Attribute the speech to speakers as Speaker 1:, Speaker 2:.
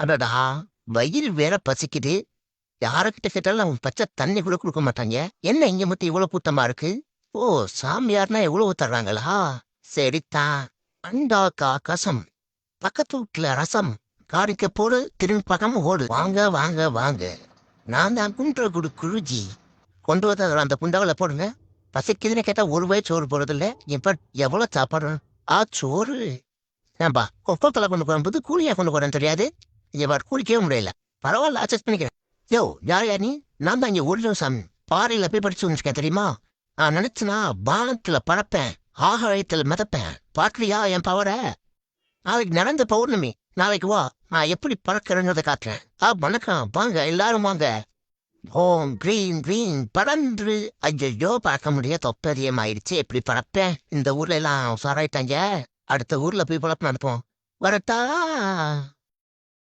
Speaker 1: அடடா! வயிறு வேற பசிக்குது. யாருகிட்ட கேட்டாலும் அவங்க பச்சை தண்ணி கூட குடுக்க மாட்டாங்க. என்ன இங்க மட்டும் இவ்வளோ கூட்டமா இருக்கு? ஓ! சாமியார்னா இவ்வளவு தர்றாங்களா? சரிதான். அண்டாக்கா கசம். பக்கத்து வீட்ல ரசம். காரிக்க போடு, திரும்பி பார்க்காம ஓடு. வாங்க, வாங்க, வாங்க. நான் தான் குன்றக்குடி குருஜி. கொண்டு வந்து அதுல அந்த குண்டாவுல போடுங்க. பசிக்குதுன்னு கேட்டா ஒரு வாய் சோறு போடுறதில்ல. இப்ப எவ்வளோ சாப்பாடு? சோறு. ஏன்பா கொப்பளத்துல கொண்டு போகும்போது கூலியா கொண்டு போறேன்னு தெரியாது. இங்க பார் குளிக்கவே முடியல. பரவாயில்ல அட்ஜஸ்ட் பண்ணிக்கிறேன். யோ யார் யார் நீ? நான் தான் இங்க ஒரிஜினல் சாமி. பாறையில போய் படிச்சு வந்துருக்கேன் தெரியுமா? நான் நினைச்சுனா பானத்துல பறப்பேன். ஆகாயத்தில் மிதப்பேன். பாக்கலையா என் பவர? நாளைக்கு நடந்த பௌர்ணமி. நாளைக்கு வா. நான் எப்படி பறக்கிறேங்கிறத காட்டுறேன். வணக்கம் வாங்க எல்லாரும் வாங்க. ஓம் கிரீம் கிரீம் பறந்து. ஐயோ பார்க்க முடிய தொப்பரியம் ஆயிடுச்சு. எப்படி பறப்பேன்? இந்த ஊர்ல எல்லாம் உசாராயிட்டாங்க. அடுத்த ஊர்ல போய் பழப்பம் நடப்போம். வரட்டா?